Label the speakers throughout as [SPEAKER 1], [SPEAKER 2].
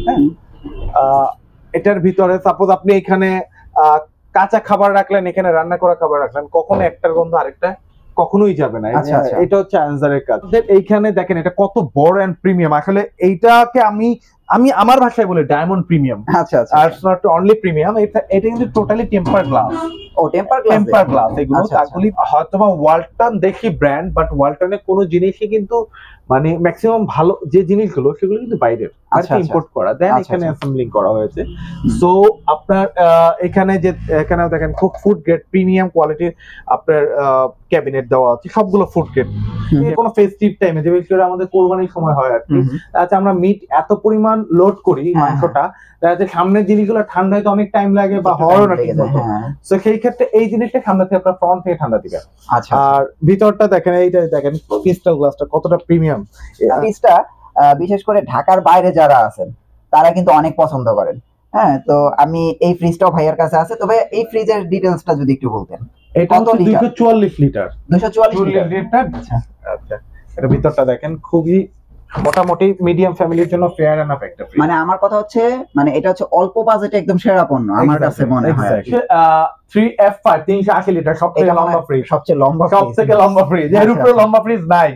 [SPEAKER 1] হ্যাঁ, এটার ভিতরে সাপোজ আপনি এখানে কাঁচা খাবার রাখলেন, এখানে রান্না করা খাবার রাখলেন, কখনো একটার গন্ধ আরেকটা কখনোই যাবে না। এটা হচ্ছে অ্যানসারের কাজ। এইখানে দেখেন এটা কত বড় এন্ড প্রিমিয়াম। আসলে এইটাকে আমি আমার ভাষায় বলি ডায়মন্ড প্রিমিয়াম।
[SPEAKER 2] আচ্ছা আচ্ছা,
[SPEAKER 1] আর নট অনলি প্রিমিয়াম, এটা কিন্তু টোটালি টেম্পার গ্লাস।
[SPEAKER 2] ও টেম্পার গ্লাস
[SPEAKER 1] এগুলো তাগুলি হয়তোবা ওয়ালটন দেখি ব্র্যান্ড, বাট ওয়ালটনের কোনো জিনিসই কিন্তু মানে ম্যাক্সিমাম ভালো যে জিনিসগুলো সেগুলো কিন্তু বাইরের ইম্পোর্ট করা, দেন এখানে অ্যাসেম্বলিং করা হয়েছে। সো আপনার এখানে দেখেন খুব ফুড গ্রেড প্রিমিয়াম কোয়ালিটির আপনার ক্যাবিনেট দেওয়া আছে, সবগুলো ফুড গ্রেড। কোনো ফেস্টিভ টাইমে যে বিশেষ করে আমাদের কোরবানির সময় হয় আর কি, আচ্ছা আমরা মিট এত পরিমাণ লোড করি মাংসটা, যাতে সামনের জিনিসগুলো ঠান্ডা হইতে অনেক টাইম লাগে বা হওয়ারও না ঠিক মতো। সো সেই ক্ষেত্রে এই জিনিসটা সামনে থেকে আপনার ফ্রন্ট থেকে ঠান্ডা দিবে। আর ভিতরটা দেখেন, এইটা দেখেন ক্রিস্টাল গ্লাসটা কতটা প্রিমিয়াম।
[SPEAKER 2] পিসটা বিশেষ করে ঢাকার বাইরে যারা আছেন তারা কিন্তু অনেক পছন্দ করেন। হ্যাঁ, তো আমি এই ফ্রিজটাও ভাইয়ার কাছে আছে, তবে এই ফ্রিজের ডিটেইলসটা যদি একটু বলতেন।
[SPEAKER 1] এটা 244 লিটার।
[SPEAKER 2] 244 লিটার।
[SPEAKER 1] আচ্ছা, এটা ভিতরটা দেখেন খুবই মোটামুটি মিডিয়াম ফ্যামিলির জন্য ফেয়ার এনাফ একটা ফ্রিজ।
[SPEAKER 2] মানে আমার কথা হচ্ছে, মানে এটা হচ্ছে অল্প বাজেটে একদম সেরা পণ্য আমার কাছে মনে হয়।
[SPEAKER 1] 3F5 380 লিটার সবথেকে লম্বা ফ্রিজ,
[SPEAKER 2] সবচেয়ে লম্বা ফ্রিজ।
[SPEAKER 1] এর উপরে লম্বা ফ্রিজ নাই,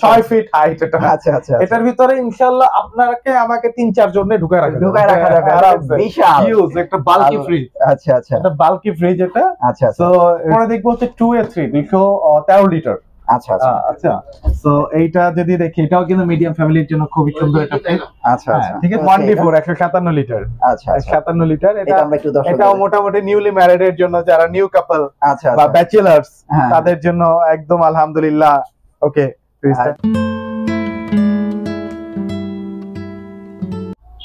[SPEAKER 1] 6 ফিট হাইট এটা।
[SPEAKER 2] আচ্ছা আচ্ছা,
[SPEAKER 1] এটার ভিতরে ইনশাআল্লাহ আপনাকে আমাকে 3-4 জনে ঢুকায় রাখা যাবে। বিশাল হিউজ একটা বাল্কি ফ্রিজ।
[SPEAKER 2] আচ্ছা আচ্ছা,
[SPEAKER 1] এটা বাল্কি ফ্রিজ এটা।
[SPEAKER 2] আচ্ছা,
[SPEAKER 1] সো পরে দেখবো হচ্ছে 2A3 213 লিটার।
[SPEAKER 2] আচ্ছা আচ্ছা
[SPEAKER 1] আচ্ছা, সো এইটা যদি দেখি, এটাও কিন্তু মিডিয়াম ফ্যামিলির জন্য খুবই সুন্দর একটা ফ্রিজ।
[SPEAKER 2] আচ্ছা আচ্ছা,
[SPEAKER 1] ঠিক আছে, 1D4 157 লিটার।
[SPEAKER 2] আচ্ছা
[SPEAKER 1] 57 লিটার। এটাও মোটামুটি নিউলি ম্যারিড এর জন্য, যারা নিউ কাপল বা ব্যাচেলার্স তাদের জন্য একদম আলহামদুলিল্লাহ ওকে ফ্রিজটা।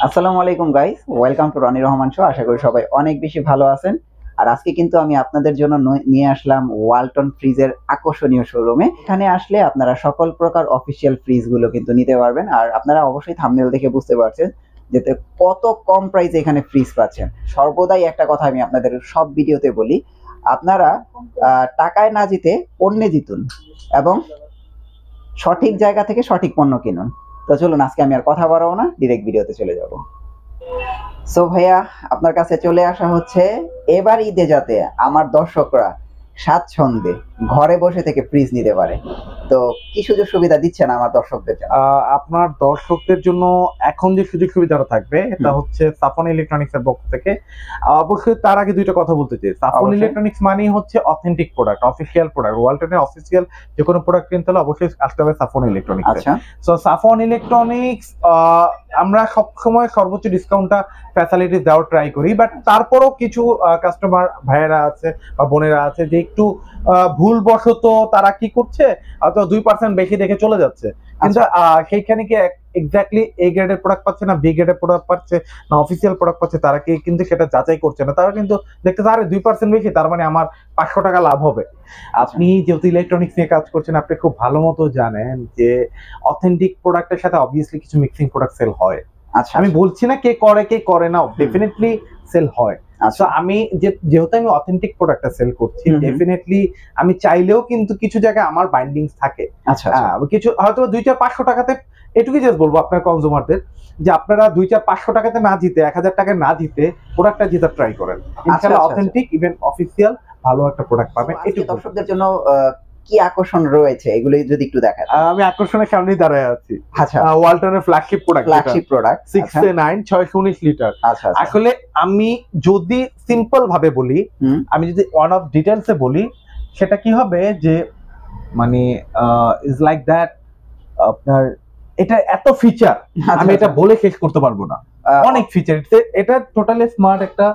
[SPEAKER 2] আসসালামু আলাইকুম guys, welcome to Roni Rahman show. আশা করি সবাই অনেক বেশি ভালো আছেন। আর আজকে কিন্তু আমি আপনাদের জন্য নিয়ে আসলাম ওয়ালটন ফ্রিজের আকর্ষণীয় শোরুমে। এখানে আসলে আপনারা সকল প্রকার অফিসিয়াল ফ্রিজগুলো কিন্তু নিতে পারবেন। আর আপনারা অবশ্যই থাম্বনেল দেখে বুঝতে পারছেন যে কত কম প্রাইসে এখানে ফ্রিজ পাচ্ছেন। সর্বদাই একটা কথা আমি আপনাদের সব ভিডিওতে বলি, আপনারা টাকায় না জিতে পণ্যে জিতুন এবং সঠিক জায়গা থেকে সঠিক পণ্য কিনুন। তো চলুন, আজকে আমি আর কথা বাড়াবো না, ডিরেক্ট ভিডিওতে চলে যাব। সো ভাইয়া, আপনার কাছে চলে আসা হচ্ছে এবার ঈদে যাতে আমার দর্শকরা স্বাচ্ছন্দ্যে ঘরে বসে থেকে ফ্রিজ নিতে পারে। তো কি সুযোগ সুবিধা দিচ্ছেন আমার দর্শকদের জন্য?
[SPEAKER 1] আপনার দর্শকদের জন্য এখন যে সুযোগ সুবিধাটা থাকবে এটা হচ্ছে সাফওয়ান ইলেকট্রনিক্স এর পক্ষ থেকে। অবশ্যই তার আগে দুইটা কথা বলতে চাই। সাফওয়ান ইলেকট্রনিক্স মানেই হচ্ছে অথেন্টিক প্রোডাক্ট, অফিসিয়াল প্রোডাক্ট। ওয়ালটনের অফিসিয়াল যে কোনো প্রোডাক্ট কিনতে হলে অবশ্যই আসতে হবে সাফওয়ান ইলেকট্রনিক্স।
[SPEAKER 2] আচ্ছা,
[SPEAKER 1] সো সাফওয়ান ইলেকট্রনিক্স আমরা সবসময় সর্বোচ্চ ডিসকাউন্টটা ফ্যাসিলিটি দেওয়ার ট্রাই করি, বাট তারপরও কিছু কাস্টমার ভাইয়েরা আছে বা বোনেরা আছে যে একটু ভুলবশত তারা কি করছে, হয়তো 2% বেশি দেখে চলে যাচ্ছে, কিন্তু সেইখানে কি এক্স্যাক্টলি এ গ্রেডের প্রোডাক্ট পাচ্ছে না বি গ্রেডের প্রোডাক্ট পাচ্ছে না অফিসিয়াল প্রোডাক্ট পাচ্ছে, তারা কি কিন্তু সেটা যাচাই করছে না। তারা কিন্তু দেখতে আরে 2% বেশি, তার মানে আমার 500 টাকা লাভ হবে। আপনি যেহেতু ইলেকট্রনিক্স নিয়ে কাজ করছেন, আপনি খুব ভালো মতো জানেন যে অথেন্টিক প্রোডাক্টের সাথে অবভিয়াসলি কিছু মিক্সিং প্রোডাক্ট সেল হয়।
[SPEAKER 2] আচ্ছা,
[SPEAKER 1] আমি বলছি না কে করে না, ডেফিনেটলি সেল হয়। আচ্ছা, আমি যেহেতু আমি অথেন্টিক প্রোডাক্টটা সেল করছি, ডেফিনেটলি আমি চাইলেও কিন্তু কিছু জায়গায় আমার বাইন্ডিংস থাকে।
[SPEAKER 2] আচ্ছা,
[SPEAKER 1] কিছু হয়তো 2-4-500 টাকাতে, এটুকুই জাস্ট বলবো আপনার কনজিউমারদের যে আপনারা 2-4-500 টাকাতে না জিতে 1000 টাকায় না জিতে প্রোডাক্টটা জেতার ট্রাই করেন। ইনশাআল্লাহ অথেন্টিক ইভেন অফিসিয়াল ভালো একটা প্রোডাক্ট পাবেন।
[SPEAKER 2] এটুকু দর্শকদের জন্য কি আকর্ষণ রয়েছে এগুলো যদি একটু দেখান।
[SPEAKER 1] আমি আকর্ষণের সামনেই দাঁড়ায় আছি।
[SPEAKER 2] আচ্ছা,
[SPEAKER 1] ওয়ালটনের ফ্ল্যাগশিপ প্রোডাক্ট 6A9 619 লিটার।
[SPEAKER 2] আচ্ছা,
[SPEAKER 1] আসলে আমি যদি সিম্পল ভাবে বলি, আমি যদি ওয়ান অফ ডিটেইলসে বলি, সেটা কি হবে যে মানে ইজ লাইক দ্যাট, আপনার এটা এত ফিচার আমি এটা বলে শেষ করতে পারবো না। অনেক ফিচার, এটা টোটালি স্মার্ট একটা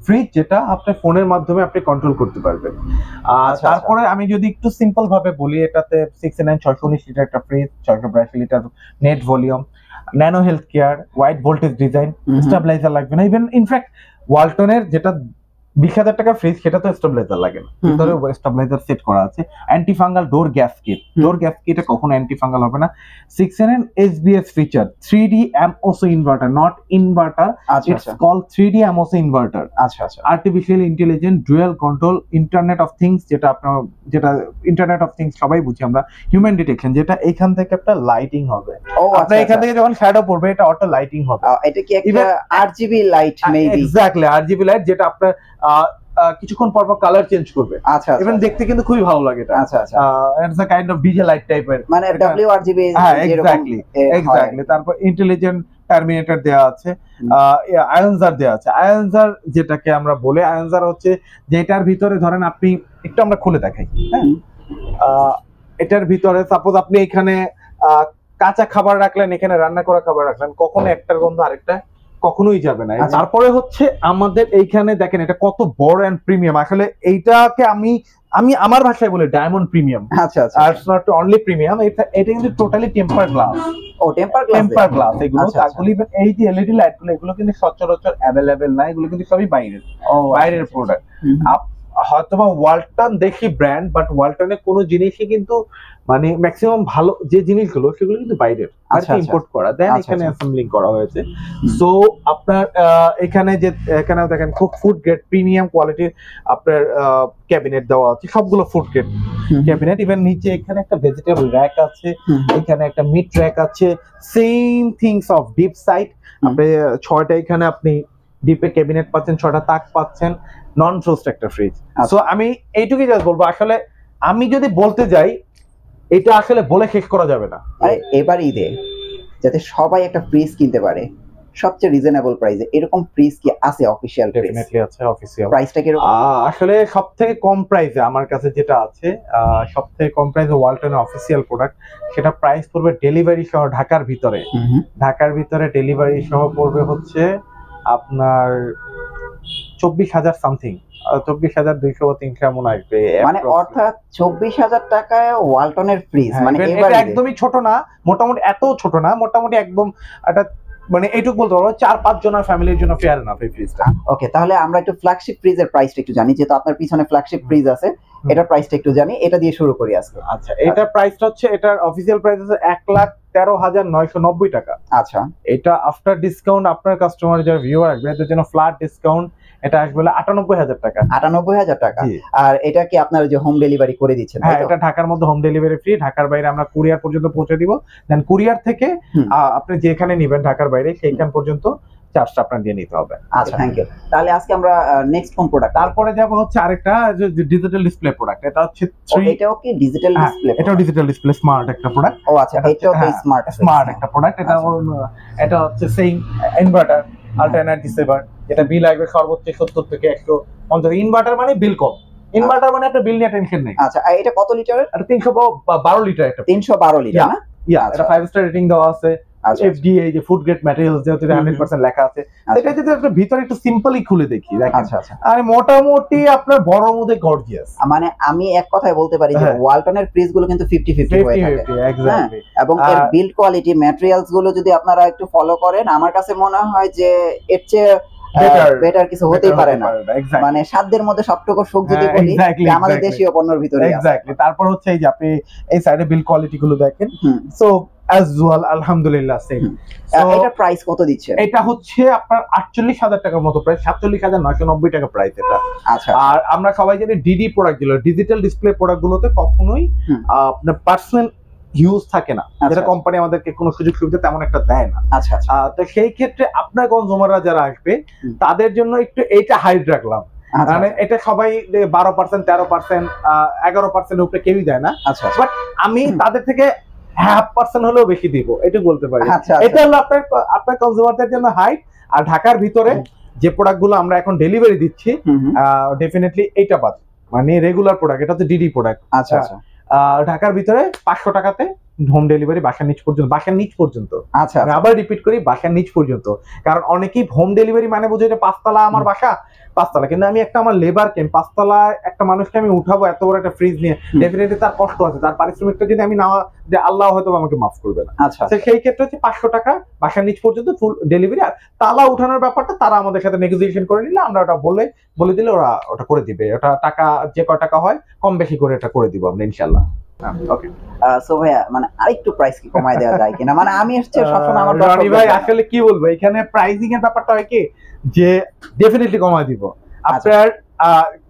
[SPEAKER 1] ফ্রিজ যেটা আপনার ফোনের মাধ্যমে আপনি কন্ট্রোল করতে পারবেন। তারপরে আমি যদি একটু সিম্পল ভাবে বলি, এটাতে 6A9 619 লিটার একটা fridge, 682 litre net volume, nano health care, wide voltage design, stabiliser লাগবে না। ইভেন ইনফ্যাক্ট ওয়ালটনের যেটা 20,000 টাকা ফ্রিজ, সেটা তো স্টেবিলাইজার লাগে না, ভিতরে স্টেবিলাইজার সেট করা আছে। অ্যান্টি ফাঙ্গাল ডোর গ্যাসকেট, ডোর গ্যাসকেটে কখনো অ্যান্টি ফাঙ্গাল হবে না। 6nn SBS feature, 3D MOS inverter, not inverter, it's call 3D MOS inverter.
[SPEAKER 2] আচ্ছা আচ্ছা,
[SPEAKER 1] artificial intelligent dual control, internet of things, যেটা ইন্টারনেট অফ থিংস সবাই বুঝি আমরা, হিউম্যান ডিটেকশন, যেটা এখান থেকে একটা লাইটিং হবে। আপনার এখান থেকে যখন শ্যাডো পড়বে এটা অটো লাইটিং হবে।
[SPEAKER 2] এটা কি একটা RGB light maybe?
[SPEAKER 1] Exactly, RGB light, যেটা আপনার কিছুক্ষণ পর পর কালার চেঞ্জ করবে।
[SPEAKER 2] আচ্ছা,
[SPEAKER 1] ইভেন দেখতে কিন্তু খুবই ভালো লাগে এটা।
[SPEAKER 2] আচ্ছা আচ্ছা,
[SPEAKER 1] it's a kind of DJ light টাইপের,
[SPEAKER 2] মানে WRGB।
[SPEAKER 1] হ্যাঁ এক্স্যাক্টলি। তারপর ইন্টেলিজেন্ট টার্মিনেটর দেওয়া আছে, আয়নজার দেওয়া আছে। আয়নজার যেটাকে আমরা বলি, আয়নজার হচ্ছে যেটার ভিতরে ধরেন আপনি একটু আমরা খুলে দেখাই, হ্যাঁ, এটার ভিতরে সাপোজ আপনি এখানে কাঁচা খাবার রাখলেন, এখানে রান্না করা খাবার রাখলেন, কখনো একটার গন্ধ আরেকটা কখনোই যাবে না। তারপরে হচ্ছে আমাদের এইখানে দেখেন এটা কত বড় এন্ড প্রিমিয়াম। আসলে এইটাকে আমি আমার ভাষায় বলি ডায়মন্ড প্রিমিয়াম।
[SPEAKER 2] আচ্ছা আচ্ছা,
[SPEAKER 1] আর নট অনলি প্রিমিয়াম, এটা কিন্তু টোটালি টেম্পার গ্লাস।
[SPEAKER 2] ও টেম্পার গ্লাস
[SPEAKER 1] এগুলো। তারপরে এই যে এলইডি লাইট গুলো, এগুলো কিন্তু সচরাচর অ্যাভেলেবেল না, এগুলো কিন্তু সবই বাইরের প্রোডাক্ট। হয়তোবা ওয়ালটন দেখি ব্র্যান্ড, বাট ওয়ালটনের কোনো জিনিসই কিন্তু মানে ম্যাক্সিমাম ভালো যে জিনিসগুলো সেগুলো কিন্তু বাইরের, ইম্পোর্ট করা, দেন এখানে অ্যাসেম্বলিং করা হয়েছে। সো আপনার এখানে দেখেন খুব ফুড গ্রেড প্রিমিয়াম কোয়ালিটির আপনার ক্যাবিনেট দেওয়া আছে, সবগুলো ফুড গ্রেড ক্যাবিনেট। ইভেন নিচে এখানে একটা ভেজিটেবল র‍্যাক আছে, এখানে একটা মিট র‍্যাক আছে, same things of deep side. আপনি 6টা এখানে আপনি ডিপে ক্যাবিনেট পাচ্ছেন, 6টা তাক পাচ্ছেন, নন ফ্রোস্ট একটা ফ্রিজ। সো আমি এইটুকুই জাস্ট বলবো, আসলে আমি যদি বলতে যাই এটা আসলে বলে শেষ করা যাবে না।
[SPEAKER 2] এবার ঈদে যাতে সবাই একটা ফ্রিজ কিনতে পারে সবচেয়ে রিজনেবল প্রাইসে, এরকম ফ্রিজ কি আছে? অফিশিয়াল
[SPEAKER 1] ডেফিনেটলি আছে অফিশিয়াল।
[SPEAKER 2] প্রাইসটা কি রকম?
[SPEAKER 1] আসলে সবথেকে কম প্রাইসে আমার কাছে যেটা আছে, সবথেকে কম প্রাইসে ওয়ালটনের অফিশিয়াল প্রোডাক্ট, সেটা প্রাইস পড়বে ডেলিভারি সহ ঢাকার ভিতরে ডেলিভারি সহ পড়বে হচ্ছে আপনার 24,000 সামথিং, 24,200 বা 300 এমন আসবে।
[SPEAKER 2] মানে অর্থাৎ 24,000 টাকায় ওয়ালটনের ফ্রিজ। মানে
[SPEAKER 1] এটা একদমই ছোট না, মোটামুটি এত ছোট না, মোটামুটি একদম একটা মানে এইটুকু বলতে পারবো 4-5 জনের ফ্যামিলির জন্য ফেয়ার এনাফ এই ফ্রিজটা।
[SPEAKER 2] ওকে, তাহলে আমরা একটু ফ্ল্যাগশিপ ফ্রিজের প্রাইসটা একটু জানি, যেহেতু আপনার পিছনে ফ্ল্যাগশিপ ফ্রিজ আছে, এটার প্রাইসটা একটু জানি, এটা দিয়ে শুরু করি আজকে।
[SPEAKER 1] আচ্ছা, এটার প্রাইসটা হচ্ছে, এটার অফিশিয়াল প্রাইস আছে 1,13,990 টাকা।
[SPEAKER 2] আচ্ছা,
[SPEAKER 1] এটা আফটার ডিসকাউন্ট আপনার কাস্টমার যারা ভিউয়ার আসবে এদের জন্য ফ্ল্যাট ডিসকাউন্ট, এটা আসবে 98,000 টাকা।
[SPEAKER 2] 98,000 টাকা। আর এটা কি আপনার যে হোম ডেলিভারি করে দিচ্ছেন?
[SPEAKER 1] হ্যাঁ, এটা ঢাকার মধ্যে হোম ডেলিভারি ফ্রি, ঢাকার বাইরে আমরা কুরিয়ার পর্যন্ত পৌঁছে দিব। দেন কুরিয়ার থেকে আপনি যেখানে নেবেন ঢাকার বাইরে সেইখান পর্যন্ত চার্জটা আপনার দিয়ে নিতে হবে।
[SPEAKER 2] আচ্ছা, থ্যাংক ইউ। তাহলে আজকে আমরা নেক্সট কোন প্রোডাক্ট?
[SPEAKER 1] তারপরে যাব হচ্ছে আরেকটা ডিজিটাল ডিসপ্লে প্রোডাক্ট। এটা হচ্ছে
[SPEAKER 2] এটাও কি ডিজিটাল ডিসপ্লে?
[SPEAKER 1] এটাও ডিজিটাল ডিসপ্লে, স্মার্ট একটা প্রোডাক্ট।
[SPEAKER 2] ও আচ্ছা, এটাও তো স্মার্ট
[SPEAKER 1] একটা প্রোডাক্ট। এটা হচ্ছে same inverter, ultra energy saver, যেটা বিল আসবে সর্বোচ্চ 70 থেকে 150। ইনভার্টার মানে বিল কম, ইনভার্টার মানে আপনার বিল নিয়ে টেনশন নেই।
[SPEAKER 2] আচ্ছা, এটা কত লিটারের?
[SPEAKER 1] এটা 312 লিটার একটা।
[SPEAKER 2] 312 লিটার না?
[SPEAKER 1] এটা 5 স্টার রেটিং দেওয়া আছে। FDA যে ফুড গ্রেড ম্যাটেরিয়ালস যেহেতু 100% লেখা আছে, সেটা যদি আপনি ভিতরে একটু সিম্পলি খুলে দেখি দেখেন।
[SPEAKER 2] আচ্ছা,
[SPEAKER 1] আর মোটামুটি আপনার বড় মধ্যে গর্জিয়াস।
[SPEAKER 2] মানে আমি এক কথায় বলতে পারি যে ওয়ালটনের ফ্রিজ গুলো কিন্তু 50-50 হয়ে থাকে।
[SPEAKER 1] এক্স্যাক্টলি।
[SPEAKER 2] এবং এর বিল্ড কোয়ালিটি, ম্যাটেরিয়ালস গুলো যদি আপনারা একটু ফলো করেন, আমার কাছে মনে হয় যে এর চেয়ে বেটার কিছু হতেই পারে না। মানে সাধ্যের মধ্যে সবটুকু সুখ যদি বলি, আমাদের দেশীয় পণ্যের ভিতরে।
[SPEAKER 1] এক্স্যাক্টলি। তারপর হচ্ছে এই যে আপনি এই সাইডে বিল কোয়ালিটি গুলো দেখেন, সো as well আলহামদুলিল্লাহ সেম।
[SPEAKER 2] এটা প্রাইস কত দিচ্ছে?
[SPEAKER 1] এটা হচ্ছে আপনার 48,000 টাকার মতো প্রাইস, 47,990 টাকা প্রাইস এটা।
[SPEAKER 2] আচ্ছা, আর
[SPEAKER 1] আমরা সবাই জানি ডিডি প্রোডাক্ট গুলো, ডিজিটাল ডিসপ্লে প্রোডাক্ট গুলোতে কখনোই আপনার পার্সোনাল ইউজ থাকে না, যেটা কোম্পানি আমাদেরকে কোনো সুযোগ সুবিধা তেমন একটা দেয় না।
[SPEAKER 2] আচ্ছা আচ্ছা,
[SPEAKER 1] তো সেই ক্ষেত্রে আপনার কনজিউমাররা যারা আসবে তাদের জন্য একটু এইটা হাইড রাখলাম। মানে এটা সবাই 12%, 13%, 11% উপরে কেউই দেয় না।
[SPEAKER 2] আচ্ছা,
[SPEAKER 1] বাট আমি তাদের থেকে 0.5% হলেও বেশি দিব, এটা বলতে পারি। এটা হলো আপনার কনজিউমারদের জন্য হাইট। আর ঢাকার ভিতরে যে প্রোডাক্ট গুলো আমরা এখন ডেলিভারি দিচ্ছি, ডেফিনেটলি এইটা বাদ, মানে রেগুলার প্রোডাক্ট, এটা হচ্ছে ডিডি প্রোডাক্ট।
[SPEAKER 2] আচ্ছা আচ্ছা,
[SPEAKER 1] ঢাকার ভিতরে 500 টাকাতে হোম ডেলিভারি বাসার নিচ পর্যন্ত, বাসার নিচ পর্যন্ত।
[SPEAKER 2] আচ্ছা,
[SPEAKER 1] আমি আবার রিপিট করি, বাসার নিচ পর্যন্ত। কারণ অনেকেই হোম ডেলিভারি মানে বুঝে যে 5 তলা আমার বাসা, 5 তলা, কিন্তু আমি একটা আমার লেবারকে 5 তলায় একটা মানুষকে আমি উঠাবো এত বড় একটা ফ্রিজ নিয়ে, ডেফিনেটলি তার কষ্ট আছে, তার পারিশ্রমিকটা যদি আমি না, যে আল্লাহ হয়তো আমাকে মাফ করবে না।
[SPEAKER 2] আচ্ছা,
[SPEAKER 1] সেই ক্ষেত্রে হচ্ছে 500 টাকা বাসার নিচ পর্যন্ত ফুল ডেলিভারি। আর তালা উঠানোর ব্যাপারটা তারা আমাদের সাথে নেগোসিয়েশন করে নিলে আমরা ওটা বলে দিলে ওরা ওটা করে দিবে। ওটা টাকা যে কয় টাকা হয় কম বেশি করে এটা করে দিব আমরা ইনশাআল্লাহ। ওকে,
[SPEAKER 2] সো ভাইয়া মানে আরেকটু প্রাইস কি কমায় দেওয়া যায় কিনা? মানে আমি হচ্ছে সবসময় আমার
[SPEAKER 1] রনি ভাই আসলে কি বলবো, এখানে প্রাইসিং এর ব্যাপারটা হয় কি যে ডেফিনেটলি কমায় দিব আপনার,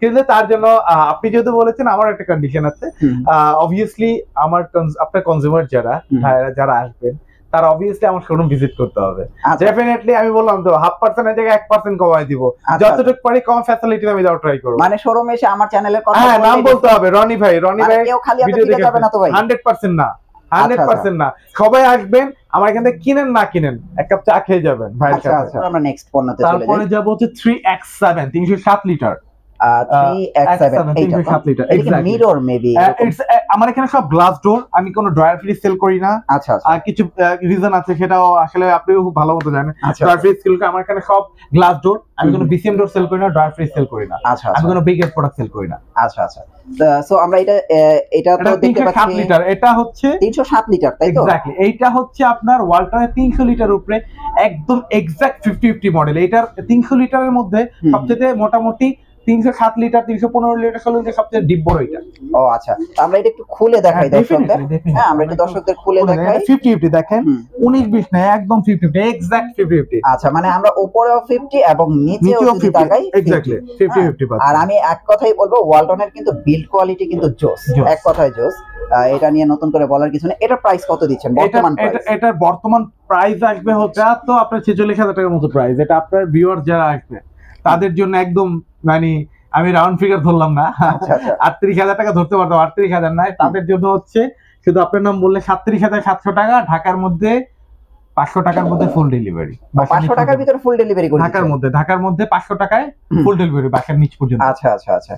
[SPEAKER 1] কিন্তু তার জন্য আপনি যেহেতু বলেছেন আমার একটা কন্ডিশন আছে। অবভিয়াসলি আমার আপনার কনজিউমার যারা আসবেন তারা অবভিয়াসলি আমার শোরুম ভিজিট করতে হবে। ডেফিনেটলি আমি বললাম তো 0.5% এর জায়গায় 1% কমায় দিব, যতটুকু পারি কম ফ্যাসিলিটি আমি দাও ট্রাই করব।
[SPEAKER 2] মানে শোরুমে এসে আমার চ্যানেলের কথা
[SPEAKER 1] নাম বলতে হবে রনি ভাই,
[SPEAKER 2] কেউ খালি হাতে দিতে যাবে না তো ভাই?
[SPEAKER 1] 100% না, 100% না, সবাই আসবেন আমার এখান থেকে, কিনেন না কিনেন এক কাপ চা খেয়ে যাবেন ভাইয়ের সাথে।
[SPEAKER 2] আমরা নেক্সট পণ্যতে চলে যাই।
[SPEAKER 1] তারপরে যাব হচ্ছে 3X7 307 লিটার।
[SPEAKER 2] 3X7 লিটার, এটা মিরর মেবি।
[SPEAKER 1] আমার এখানে সব গ্লাস ডোর, আমি কোনো ড্রয়ার ফ্রিজ সেল করি না।
[SPEAKER 2] আচ্ছা,
[SPEAKER 1] আর কিছু রিজন আছে, সেটাও আসলে আপনিও খুব ভালো মতো জানেন। ড্রয়ার ফ্রিজ সেল করি, আমার এখানে সব গ্লাস ডোর, আমি কোনো বিসিএম ডোর সেল করি না, ড্রয়ার ফ্রিজ সেল করি না।
[SPEAKER 2] আচ্ছা,
[SPEAKER 1] আমি কোনো বিগ প্রোডাক্ট সেল করি না।
[SPEAKER 2] আচ্ছা, সো আমরা এটা তো দেখতে পাচ্ছি
[SPEAKER 1] 307 লিটার, এটা হচ্ছে
[SPEAKER 2] 307 লিটার, তাই তো?
[SPEAKER 1] এক্স্যাক্টলি, এইটা হচ্ছে আপনার ওয়ালটনের 300 লিটার উপরে একদম এক্সাক্ট 50-50 মডেল। এটার 300 লিটারের মধ্যে সবচেয়ে মোটামুটি 307 লিটার, 315 লিটার, 16 লিটার সবচেয়ে ডিপ বড় এটা।
[SPEAKER 2] ও আচ্ছা, আমরা এটা একটু খুলে দেখাই দর্শকদের। হ্যাঁ, আমরা একটু দর্শকদের খুলে দেখাই।
[SPEAKER 1] 50-50 দেখেন, 19-20 না, একদম 50-50, এক্সাক্ট 50-50।
[SPEAKER 2] আচ্ছা, মানে আমরা উপরেও 50 এবং নিচেও যদি তাকাই
[SPEAKER 1] এক্স্যাক্টলি 50-50 পাচ্ছি।
[SPEAKER 2] আর আমি এক কথাই বলবো, ওয়ালটনের কিন্তু বিল্ড কোয়ালিটি কিন্তু জোস, এক কথায় জোস। এটা নিয়ে নতুন করে বলার কিছু নেই। এটা প্রাইস কত দিচ্ছেন বর্তমান প্রাইস?
[SPEAKER 1] এটার বর্তমান প্রাইস আসবে হচ্ছে তো আপনার 46,000 টাকার মতো প্রাইস। এটা আপনার ভিউয়ার যারা আসবে তাদের জন্য একদম, মানে আমি রাউন্ড ফিগার ধরলাম না, 38,000 টাকা ধরতে পারতাম, 38,000 নয়, তাদের জন্য হচ্ছে শুধু আপনার নাম বললে 37,700 টাকা, ঢাকার মধ্যে 500 টাকার মধ্যে ফুল ডেলিভারি।
[SPEAKER 2] 500 টাকার ভিতরে ফুল ডেলিভারি করে
[SPEAKER 1] ঢাকার মধ্যে 500 টাকায় ফুল ডেলিভারি বাসার নিচ পর্যন্ত।
[SPEAKER 2] আচ্ছা।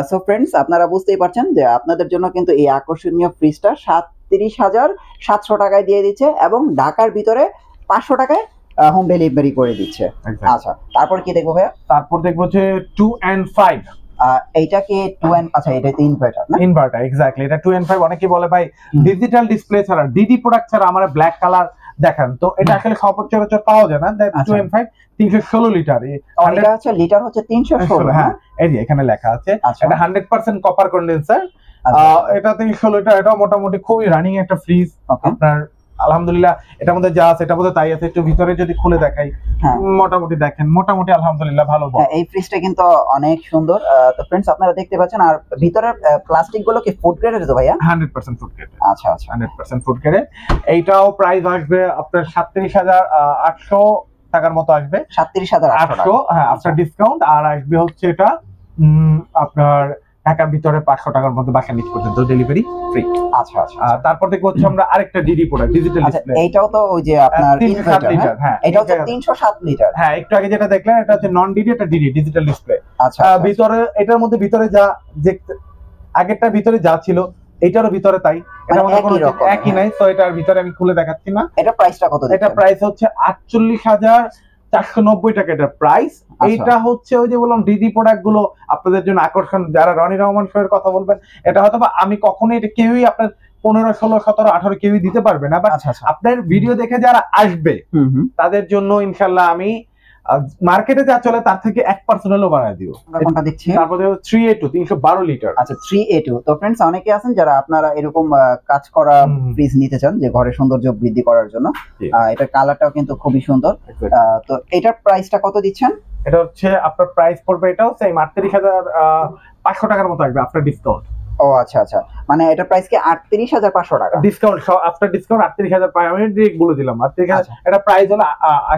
[SPEAKER 2] সো ফ্রেন্ডস, আপনারা বুঝতেই পারছেন যে আপনাদের জন্য কিন্তু এই আকর্ষণীয় ফ্রিজটা 37,700 টাকায় দিয়ে দিচ্ছে এবং ঢাকার ভিতরে 500 টাকায় হোম ডেলিভারি করে দিচ্ছে। আচ্ছা, তারপর কি দেখবো ভাইয়া?
[SPEAKER 1] তারপর দেখবো হচ্ছে 2 and 5।
[SPEAKER 2] এইটা কি 2 and, আচ্ছা এটা তো ইনভার্টার না?
[SPEAKER 1] ইনভার্টার, এক্স্যাক্টলি, এটা 2 and 5। অনেকে বলে ভাই ডিজিটাল ডিসপ্লে ছাড়া, ডিডি প্রোডাক্ট ছাড়া আমার ব্ল্যাক কালার দেখান, তো এটা আসলে সচরাচর পাওয়া যায় না। 2 and 5 316 লিটার,
[SPEAKER 2] এটা হচ্ছে লিটার হচ্ছে 316।
[SPEAKER 1] হ্যাঁ, এই যে এখানে লেখা আছে, এটা 100% কপার কন্ডেন্সার। এটা 316 লিটার, এটা মোটামুটি খুবই রানিং একটা ফ্রিজ আপনার। আলহামদুলিল্লাহ এটার মধ্যে যা আছে এটার মধ্যে তাই আছে। একটু ভিতরে যদি খুলে দেখাই, মোটামুটি দেখেন, মোটামুটি আলহামদুলিল্লাহ ভালো।
[SPEAKER 2] এই ফ্রিজটা কিন্তু অনেক সুন্দর। তো ফ্রেন্ডস, আপনারা দেখতে পাচ্ছেন। আর ভিতরের প্লাস্টিক গুলো কি ফুড গ্রেডের তো ভাইয়া?
[SPEAKER 1] 100% ফুড গ্রেড।
[SPEAKER 2] আচ্ছা,
[SPEAKER 1] 100% ফুড গ্রেড। এইটাও প্রাইস আসবে আপনার 37,800 টাকার মতো আসবে।
[SPEAKER 2] 37,800,
[SPEAKER 1] হ্যাঁ, আফটার ডিসকাউন্ট। আর আসবে হচ্ছে এটা আপনার ঢাকার ভিতরে 500 টাকার মধ্যে বাসার নিচ পর্যন্ত ডেলিভারি ফ্রি।
[SPEAKER 2] আচ্ছা।
[SPEAKER 1] তারপর দেখবো হচ্ছে আমরা আরেকটা ডিডি প্রোডাক্ট, ডিজিটাল ডিসপ্লে।
[SPEAKER 2] এইটাও তো ওই যে আপনার
[SPEAKER 1] 307 লিটার। হ্যাঁ,
[SPEAKER 2] এটা হচ্ছে 307 লিটার।
[SPEAKER 1] হ্যাঁ, একটু আগে যেটা দেখলেন এটা হচ্ছে নন ডিডি, এটা ডিডি, ডিজিটাল ডিসপ্লে।
[SPEAKER 2] আচ্ছা,
[SPEAKER 1] ভিতরে এটার মধ্যে ভিতরে যা যে আগেরটা ভিতরে যা ছিল এটারও ভিতরে তাই, এটা মধ্যে কোনো একই নাই। তো এটার ভিতরে আমি খুলে দেখাচ্ছি না।
[SPEAKER 2] এটা প্রাইসটা কত?
[SPEAKER 1] এটা প্রাইস হচ্ছে 48,490 টাকা এটা প্রাইস। এইটা হচ্ছে ওই যে বললাম ডিডি প্রোডাক্ট গুলো আপনাদের জন্য আকর্ষণ। যারা রনি রহমান শোয়ের কথা বলবেন, এটা হয়তো বা আমি কখনোই এটা কেউই আপনার 15, 16, 17, 18 কেউই দিতে পারবে না, বাট আপনার ভিডিও দেখে যারা আসবে তাদের জন্য ইনশাল্লাহ আমি মার্কেটে যা চলে তার থেকে 1% হলেও বাড়ায় দিব।
[SPEAKER 2] কোনটা দেখছি?
[SPEAKER 1] তারপরে 3A2 312 লিটার।
[SPEAKER 2] আচ্ছা, 3A2। তো ফ্রেন্ডস, অনেকে আছেন যারা আপনারা এরকম কাজ করা ফ্রিজ নিতে চান যে ঘরে সৌন্দর্য বৃদ্ধি করার জন্য। এটা কালারটাও কিন্তু খুবই সুন্দর। তো এটার প্রাইসটা কত দিচ্ছেন?
[SPEAKER 1] এটা হচ্ছে আপনার প্রাইস পড়বে এটাও সেম 38,500 টাকার মতো আসবে আফটার ডিসকাউন্ট।
[SPEAKER 2] ও আচ্ছা, মানে এটা প্রাইস কি 38,500 টাকা?
[SPEAKER 1] ডিসকাউন্ট আফটার ডিসকাউন্ট 38,000 পাই। আমি ডিরেক্ট বলে দিলাম 38,000। এটা প্রাইস হলো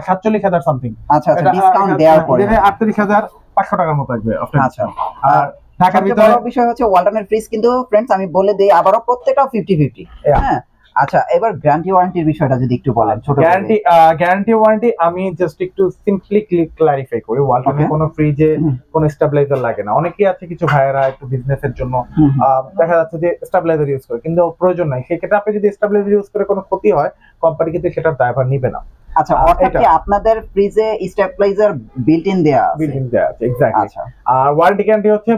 [SPEAKER 1] 47,000 সামথিং।
[SPEAKER 2] আচ্ছা, ডিসকাউন্ট দেওয়ার পরে
[SPEAKER 1] 38,500 টাকার মতো আসবে আফটার।
[SPEAKER 2] আচ্ছা,
[SPEAKER 1] আর ঢাকার ভিতরে
[SPEAKER 2] বড় বিষয় হচ্ছে ওয়ালটনের ফ্রিজ কিন্তু ফ্রেন্ডস আমি বলে দেই আবারও প্রত্যেকটাও 50-50। হ্যাঁ, আচ্ছা, এবার গ্যারান্টি ওয়ারেন্টির বিষয়টা যদি একটু বলেন ছোট করে।
[SPEAKER 1] গ্যারান্টি ওয়ারেন্টি আমি জাস্ট একটু সিম্পলি ক্লারিফাই করি। ওয়ালটনে কোনো ফ্রিজে কোনো স্টেবিলাইজার লাগে না। অনেকেই আছে কিছু ভাইয়েরা একটু বিজনেসের জন্য দেখা যাচ্ছে যে স্টেবিলাইজার ইউজ করে, কিন্তু প্রয়োজন নাই। সেক্ষেত্রে আপনি যদি স্টেবিলাইজার ইউজ করে কোনো ক্ষতি হয়, কোম্পানি কিন্তু সেটার দায়ভার নিবে না।
[SPEAKER 2] আচ্ছা, অর্থাৎ কি আপনাদের ফ্রিজে স্টেবিলাইজার বিল্ট ইন দেয়া আছে?
[SPEAKER 1] বিল্ট ইন দেয়া আছে, এক্স্যাক্টলি। আর ওয়ারেন্টি গ্যারান্টি হচ্ছে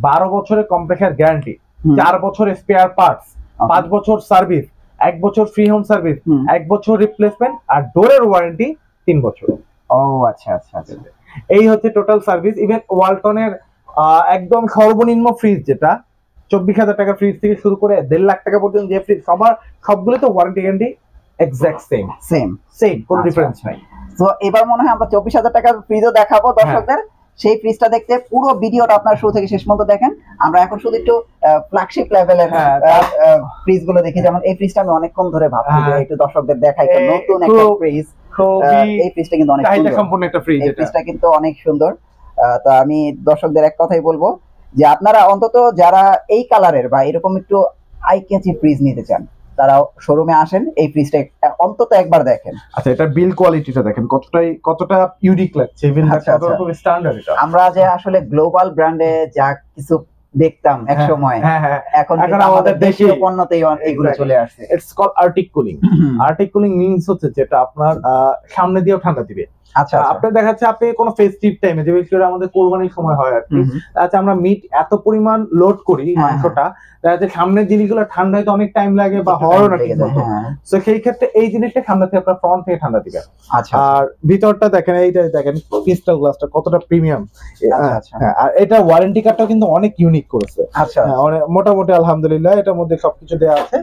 [SPEAKER 1] 12 বছরের কম্প্রেসার গ্যারান্টি, 4 বছর স্পেয়ার পার্টস, 5 বছর সার্ভিস, 1 বছর ফ্রি হোম সার্ভিস, 1 বছর রিপ্লেসমেন্ট, আর ডোরের ওয়ারেন্টি 3 বছর।
[SPEAKER 2] ও আচ্ছা আচ্ছা আচ্ছা,
[SPEAKER 1] এই হচ্ছে টোটাল সার্ভিস। ইভেন ওয়ালটনের একদম সর্বনিম্ন ফ্রিজ যেটা 24,000 টাকা ফ্রিজ থেকে শুরু করে 1.5 লাখ টাকা পর্যন্ত যে ফ্রিজ, সবগুলোতে ওয়ারেন্টি গ্যারান্টি এক্সাক্ট সেম, কোনো ডিফারেন্স নাই।
[SPEAKER 2] তো এবার মনে হয় আমরা 24,000 টাকার ফ্রিজও দেখাবো দর্শকদের। সেই ফ্রিজটা দেখতে পুরো ভিডিওটা আপনারা শুরু থেকে শেষ পর্যন্ত দেখেন। আমরা এখন শুধু একটু ফ্ল্যাগশিপ লেভেলের ফ্রিজ গুলো দেখি। যেমন এই ফ্রিজটা আমি অনেকক্ষণ ধরে ভাবছি যে একটু দর্শকদের দেখাই, নতুন একটা ফ্রিজ। এই ফ্রিজটা কিন্তু অনেক
[SPEAKER 1] সম্পূর্ণ একটা ফ্রিজ,
[SPEAKER 2] এই ফ্রিজটা কিন্তু অনেক সুন্দর। তো আমি দর্শকদের এক কথাই বলবো যে আপনারা অন্তত যারা এই কালারের বা এরকম একটু আই ক্যাচি ফ্রিজ নিতে চান, তারা শোরুমে আসেন, এই ফ্রিজটা অন্তত একবার দেখেন।
[SPEAKER 1] আচ্ছা, এটা বিল কোয়ালিটিটা দেখেন কতটা ইউনিক লাগছে, ইভেন কত স্ট্যান্ডার্ড এটা।
[SPEAKER 2] আমরা যে আসলে গ্লোবাল ব্র্যান্ডে যা কিছু দেখতাম এক সময়, এখন আমাদের দেশীয় পণ্যতেই এগুলো চলে আসছে।
[SPEAKER 1] It's called arctic cooling. Arctic cooling means হচ্ছে যেটা আপনার সামনে দিয়েও ঠান্ডা দিবে।
[SPEAKER 2] আচ্ছা,
[SPEAKER 1] আপনি দেখাচ্ছে আপনি কোনো ফেস্টিভ টাইমে, যে বিশেষ করে আমাদের কোরবানির সময় হয় আর কি, আচ্ছা আমরা মিট এত পরিমাণ লোড করি মাংসটা, দেখা যাচ্ছে সামনের জিনিসগুলো ঠান্ডা হইতে অনেক টাইম লাগে বা হওয়ারও না ঠিক মতো। তো সেই ক্ষেত্রে এই জিনিসটা সামনে থেকে আপনার ফ্রন্ট থেকে ঠান্ডা দিবে। আর ভিতরটা দেখেন, এইটা দেখেন ক্রিস্টাল গ্লাসটা কতটা প্রিমিয়াম। আর এটা ওয়ারেন্টি কার্ডটাও কিন্তু অনেক ইউনিক করেছে।
[SPEAKER 2] আচ্ছা,
[SPEAKER 1] মোটামুটি আলহামদুলিল্লাহ এটার মধ্যে সবকিছু দেওয়া আছে।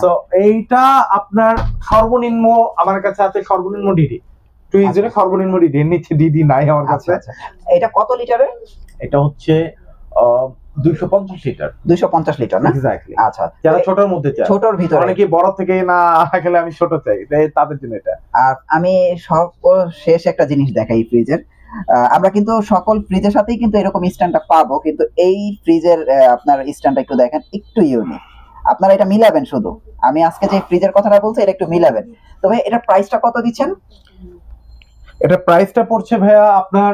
[SPEAKER 1] তো এইটা আপনার সর্বনিম্ন আমার কাছে আছে সর্বনিম্ন ডিডি সর্বনিম্ন ডিডি, নিচে ডিডি নাই আমার কাছে।
[SPEAKER 2] এটা কত লিটারের?
[SPEAKER 1] এটা হচ্ছে 250 লিটার।
[SPEAKER 2] 250 লিটার না?
[SPEAKER 1] এক্স্যাক্টলি।
[SPEAKER 2] আচ্ছা,
[SPEAKER 1] যারা ছোটর মধ্যে চায়,
[SPEAKER 2] ছোটর ভিতরে,
[SPEAKER 1] অনেকে বড় থেকে না খেলে আমি ছোট চাই, তাদের জন্য এটা।
[SPEAKER 2] আর আমি শেষ একটা জিনিস দেখাই ফ্রিজের। আমরা কিন্তু সকল ফ্রিজের সাথেই কিন্তু এরকম স্ট্যান্ডটা পাবো, কিন্তু এই ফ্রিজের আপনার স্ট্যান্ডটা একটু দেখেন, একটু ইউনিক। আপনারা এটা মিলাবেন, শুধু আমি আজকে যে ফ্রিজের কথাটা বলছি এটা একটু মিলাবেন। তবে এটা প্রাইসটা কত দিচ্ছেন?
[SPEAKER 1] এটা প্রাইসটা পড়ছে ভাইয়া আপনার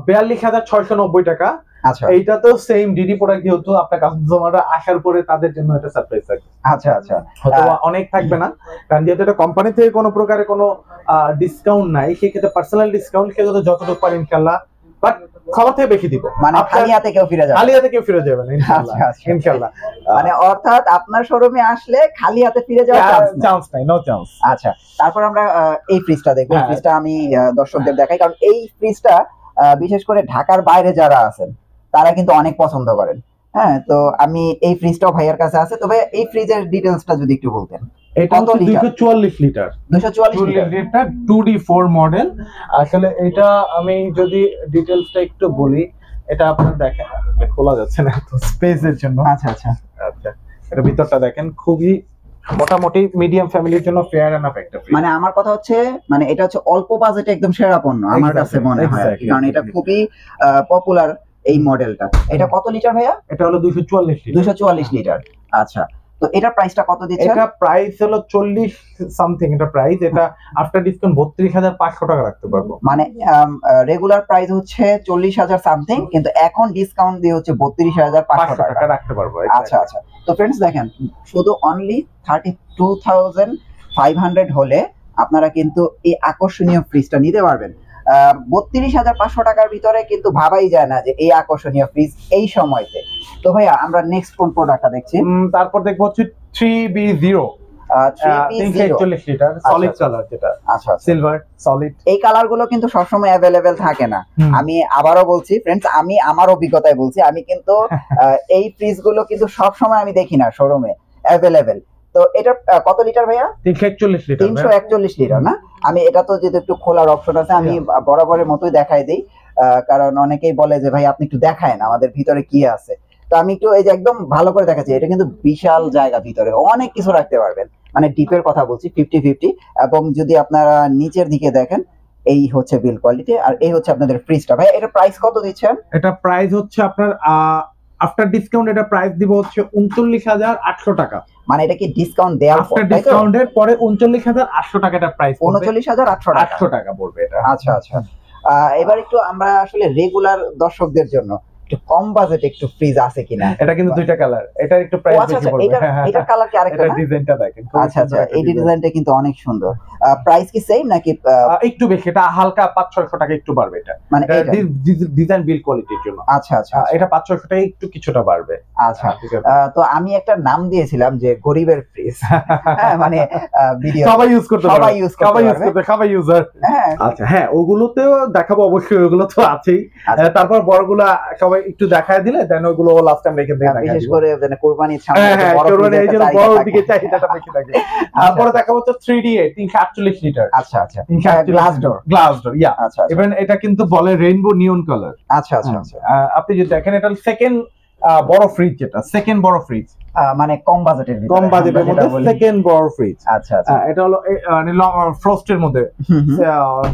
[SPEAKER 1] 42,690 টাকা।
[SPEAKER 2] আচ্ছা,
[SPEAKER 1] এইটা তো সেম ডিডি প্রোডাক্ট, যেহেতু আপনার কাস্টমাররা আসার পরে তাদের জন্য এটা সারপ্রাইজ থাকবে।
[SPEAKER 2] আচ্ছা আচ্ছা,
[SPEAKER 1] হয়তো অনেক থাকবে না, কারণ যেহেতু এটা কোম্পানি থেকে কোনো প্রকারের কোনো ডিসকাউন্ট নাই, সেক্ষেত্রে পার্সোনাল ডিসকাউন্ট সেক্ষেত্রে যতটুকু পারি ইনশাআল্লাহ, বাট সবার থেকে বেশি দিব।
[SPEAKER 2] মানে খালি হাতে কেউ ফিরে যাবে না ইনশাআল্লাহ।
[SPEAKER 1] ইনশাআল্লাহ,
[SPEAKER 2] মানে অর্থাৎ আপনার শোরুমে আসলে খালি হাতে ফিরে যাওয়ার
[SPEAKER 1] চান্স নাই, নো চান্স।
[SPEAKER 2] আচ্ছা, তারপর আমরা এই ফ্রিজটা দেখবো। ফ্রিজটা আমি দর্শকদের দেখাই, কারণ এই ফ্রিজটা বিশেষ করে ঢাকার বাইরে যারা আছেন তারা কিন্তু অনেক পছন্দ করেন। হ্যাঁ, তো আমি এই ফ্রিজটাও ভাইয়ের কাছে আছে। তবে এই ফ্রিজের ডিটেইলসটা যদি একটু বলতেন।
[SPEAKER 1] এটা 244 লিটার,
[SPEAKER 2] 244
[SPEAKER 1] লিটার 2D4 মডেল। আসলে এটা আমি যদি ডিটেইলসটা একটু বলি, এটা আপনারা দেখেন, খোলা যাচ্ছে না তো স্পেসের জন্য।
[SPEAKER 2] আচ্ছা আচ্ছা
[SPEAKER 1] আচ্ছা, এটা ভিতরটা দেখেন, খুবই মোটামুটি মিডিয়াম ফ্যামিলির জন্য ফেয়ার এনাফ একটা ফ্রিজ।
[SPEAKER 2] মানে আমার কথা হচ্ছে, মানে এটা হচ্ছে অল্প বাজেটে একদম সেরা পণ্য আমার কাছে মনে হয়, কারণ এটা খুবই পপুলার এই মডেলটা। এটা কত লিটার ভাইয়া?
[SPEAKER 1] এটা হলো 244
[SPEAKER 2] লিটার। আচ্ছা, তো এটার প্রাইসটা কত দিচ্ছেন?
[SPEAKER 1] এটা প্রাইস হলো 40 সামথিং। এটা প্রাইস, এটা আফটার ডিসকাউন্ট 32,500 টাকা রাখতে পারবো।
[SPEAKER 2] মানে রেগুলার প্রাইস হচ্ছে 40,000 সামথিং, কিন্তু এখন ডিসকাউন্ট দিয়ে হচ্ছে 32,500 টাকা রাখতে পারবো। আচ্ছা আচ্ছা, তো ফ্রেন্ডস দেখেন, শুধু অনলি 32,500 হলে আপনারা কিন্তু এই আকর্ষণীয় ফ্রিজটা নিতে পারবেন। 32,500 টাকার ভিতরে কিন্তু ভাবাই যায় না যে এই আকর্ষণীয় ফ্রিজ এই সময়তে। তো ভাইয়া আমরা নেক্সট কোন প্রোডাক্টটা দেখছি?
[SPEAKER 1] তারপর দেখবো হচ্ছে 3B0, 340 লিটার সলিড কালার, যেটা আচ্ছা সিলভার সলিড।
[SPEAKER 2] এই কালার গুলো কিন্তু সবসময় অ্যাভেলেবেল থাকে না। আমি আবারও বলছি ফ্রেন্ডস, আমি আমার অভিজ্ঞতায় বলছি, আমি কিন্তু এই ফ্রিজ গুলো কিন্তু সবসময় আমি দেখি না শোরুমে অ্যাভেলেবেল। তো এটা কত লিটার ভাইয়া?
[SPEAKER 1] 341 লিটার।
[SPEAKER 2] 341 লিটার না? আমি এটা তো যদি একটু খোলার অপশন আছে, আমি বরাবরের মতোই দেখাই দিই, কারণ অনেকেই বলে যে ভাই আপনি একটু দেখায় না আমাদের ভিতরে কি আছে। তো আমি একটু এই যে একদম ভালো করে দেখাচ্ছি। এটা কিন্তু বিশাল জায়গা, ভিতরে অনেক কিছু রাখতে পারবেন। মানে ডিপের কথা বলছি, 50-50। এবং যদি আপনারা নিচের দিকে দেখেন, এই হচ্ছে বিল কোয়ালিটি, আর এই হচ্ছে আপনাদের ফ্রিজটা। ভাই এটা প্রাইস কত দিচ্ছেন?
[SPEAKER 1] এটা প্রাইস হচ্ছে আপনার আফটার ডিসকাউন্ট এটা প্রাইস দিব হচ্ছে ৩৯,৮০০ টাকা।
[SPEAKER 2] মানে এটা কি ডিসকাউন্ট দেওয়ার পর?
[SPEAKER 1] আফটার ডিসকাউন্টের পরে ৩৯,৮০০ টাকা এটা প্রাইস পড়বে।
[SPEAKER 2] ৩৯,৮০০
[SPEAKER 1] টাকা পড়বে এটা।
[SPEAKER 2] আচ্ছা আচ্ছা। এবার একটু আমরা আসলে রেগুলার দর্শকদের জন্য একটু কম বাজেটে একটু ফ্রিজ আছে কিনা?
[SPEAKER 1] এটা কিন্তু দুইটা কালার, এটা একটু প্রাইস বেশি পড়বে।
[SPEAKER 2] এটা কালার কি আরেকটা?
[SPEAKER 1] এটা ডিজাইনটা দেখেন।
[SPEAKER 2] আচ্ছা আচ্ছা, এই ডিজাইনটা কিন্তু অনেক সুন্দর। প্রাইস কি সেম নাকি
[SPEAKER 1] একটু বেশি? এটা হালকা ৫-৬০০ টাকা একটু বাড়বে এটা, মানে এটা ডিজাইন বিল্ড কোয়ালিটির জন্য।
[SPEAKER 2] আচ্ছা আচ্ছা,
[SPEAKER 1] এটা ৫-৬০০ টাকা একটু কিছুটা বাড়বে।
[SPEAKER 2] আচ্ছা, তো আমি একটা নাম দিয়েছিলাম যে গরিবের ফ্রিজ। হ্যাঁ, মানে ভিডিও
[SPEAKER 1] সবাই ইউজ করতে পারে,
[SPEAKER 2] সবাই
[SPEAKER 1] ইউজার। আচ্ছা হ্যাঁ, ওগুলোতেও দেখাবো অবশ্যই, ওগুলো তো আছেই। তারপর বড়গুলা সবাই একটু দেখায় দিলে দেন ওগুলো লাস্ট টাইম রেখে দেয়,
[SPEAKER 2] বিশেষ করে মানে কুরবানির
[SPEAKER 1] সামনে কুরবানি এই জন্য বড় দিকে চাহিদাটা বেশি থাকে। তারপরে দেখাবো তো 3D 348 লিটার।
[SPEAKER 2] আচ্ছা আচ্ছা, গ্লাস ডোর ইয়া। আচ্ছা,
[SPEAKER 1] ইভেন এটা কিন্তু বলে রেইনবো নিয়ন কালার।
[SPEAKER 2] আচ্ছা আচ্ছা আচ্ছা।
[SPEAKER 1] আপনি যদি দেখেন এটা সেকেন্ড বড় ফ্রিজ, যেটা সেকেন্ড বড় ফ্রিজ,
[SPEAKER 2] মানে কম বাজেটের
[SPEAKER 1] মধ্যে সেকেন্ড বড় ফ্রিজ।
[SPEAKER 2] আচ্ছা আচ্ছা,
[SPEAKER 1] এটা হলো ফ্রস্টের মধ্যে,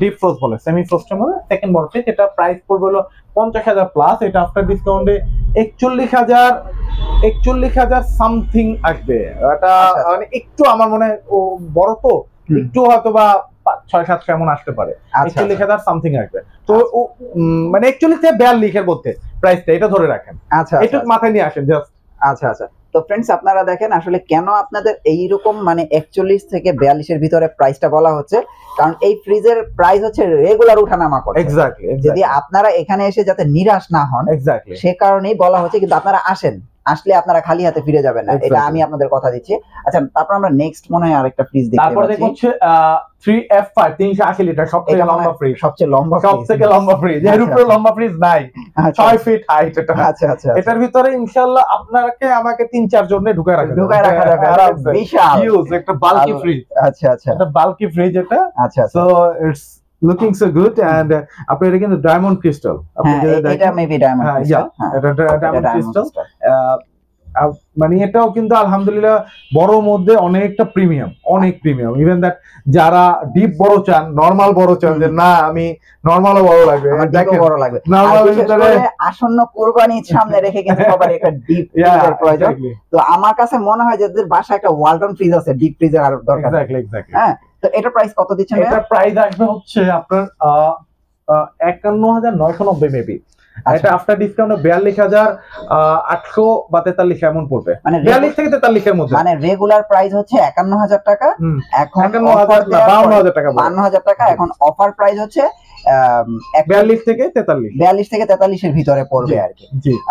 [SPEAKER 1] ডিপ ফ্রস্ট বলে, সেমি ফ্রস্টের মধ্যে সেকেন্ড বড় ফ্রিজ। এটা প্রাইস পড়বে হলো ৫০,০০০ প্লাস। এটা আফটার ডিসকাউন্টে ৪১,০০০ সামথিং আসবে। এটা মানে একটু আমার মনে হয় বড় তো একটু হয়তো বা ৬-৭০০ এমন আসতে পারে। ৪১,০০০ সামথিং আসবে। তো মানে ৪১ থেকে ৪২ এর মধ্যে প্রাইসটা, এটা ধরে রাখেন।
[SPEAKER 2] আচ্ছা,
[SPEAKER 1] এটা মাথায় নিয়ে আসেন জাস্ট।
[SPEAKER 2] আচ্ছা আচ্ছা। তো ফ্রেন্ডস, আপনারা দেখেন আসলে কেন আপনাদের এইরকম মানে ৪১ থেকে ৪২ এর ভিতরে প্রাইসটা বলা হচ্ছে, কারণ এই ফ্রিজের প্রাইস হচ্ছে রেগুলার উঠানামা করে।
[SPEAKER 1] এক্স্যাক্টলি।
[SPEAKER 2] যদি আপনারা এখানে এসে যাতে নিরাশ না হন,
[SPEAKER 1] এক্স্যাক্টলি
[SPEAKER 2] সে কারণেই বলা হচ্ছে। কিন্তু আপনারা আসলে আপনারা খালি হাতে ফিরে যাবেন না, এটা আমি আপনাদের কথা দিচ্ছি। আচ্ছা, তারপর আমরা নেক্সট মনে হয় আরেকটা ফ্রিজ দেখতে পাচ্ছি।
[SPEAKER 1] তারপর দেখো হচ্ছে 3F5 380 লিটার, সবথেকে লম্বা ফ্রিজ।
[SPEAKER 2] সবচেয়ে লম্বা ফ্রিজ,
[SPEAKER 1] এর উপরে লম্বা ফ্রিজ নাই। 6 ফিট হাইট এটা।
[SPEAKER 2] আচ্ছা আচ্ছা,
[SPEAKER 1] এটার ভিতরে ইনশাআল্লাহ আপনাকে আমাকে 3-4 জনে ঢুকায় রাখা যাবে।
[SPEAKER 2] বিশাল
[SPEAKER 1] হিউজ একটা বাল্কি ফ্রিজ।
[SPEAKER 2] আচ্ছা আচ্ছা,
[SPEAKER 1] এটা বাল্কি ফ্রিজ এটা।
[SPEAKER 2] আচ্ছা,
[SPEAKER 1] so it's looking so good. And আপনি এটা কিন্তু ডায়মন্ড ক্রিস্টাল, আপনি যদি দেখেন
[SPEAKER 2] এটা মেবি ডায়মন্ড ক্রিস্টাল।
[SPEAKER 1] এটা ডায়মন্ড ক্রিস্টাল। মানে এটাও কিন্তু আলহামদুলিল্লাহ বড় মধ্যে অনেকটা প্রিমিয়াম, অনেক প্রিমিয়াম। ইভেন দ্যাট যারা ডিপ বড় চান, নরমাল বড় চান, যে না আমি নরমালও বড় লাগবে,
[SPEAKER 2] দেখেন বড় লাগবে,
[SPEAKER 1] নরমালের ভিতরে
[SPEAKER 2] আসন্ন কুরবানির সামনে রেখে কিন্তু সবার একটা ডিপ ফ্রিজের প্রয়োজন। তো আমার কাছে মনে হয় যাদের বাসায় একটা ওয়ালটন ফ্রিজ আছে, ডিপ ফ্রিজের আর দরকার।
[SPEAKER 1] এক্স্যাক্টলি।
[SPEAKER 2] হ্যাঁ, তো এটা প্রাইস কত দিচ্ছেন?
[SPEAKER 1] এটা প্রাইস আসবে হচ্ছে আপনার ৫১,৯৯০ মেবি। এটা আফটার ডিসকাউন্টে ৪২,৮০০ বা ৪৩ এমন পড়বে, মানে ৪২ থেকে ৪৩ এর মধ্যে।
[SPEAKER 2] মানে রেগুলার প্রাইস হচ্ছে ৫১,০০০ টাকা, এখন
[SPEAKER 1] ৫২,০০০ টাকা,
[SPEAKER 2] ৫২,০০০ টাকা। এখন অফার প্রাইস হচ্ছে
[SPEAKER 1] ৪২ থেকে
[SPEAKER 2] ৪৩ এর ভিতরে পড়বে আর কি।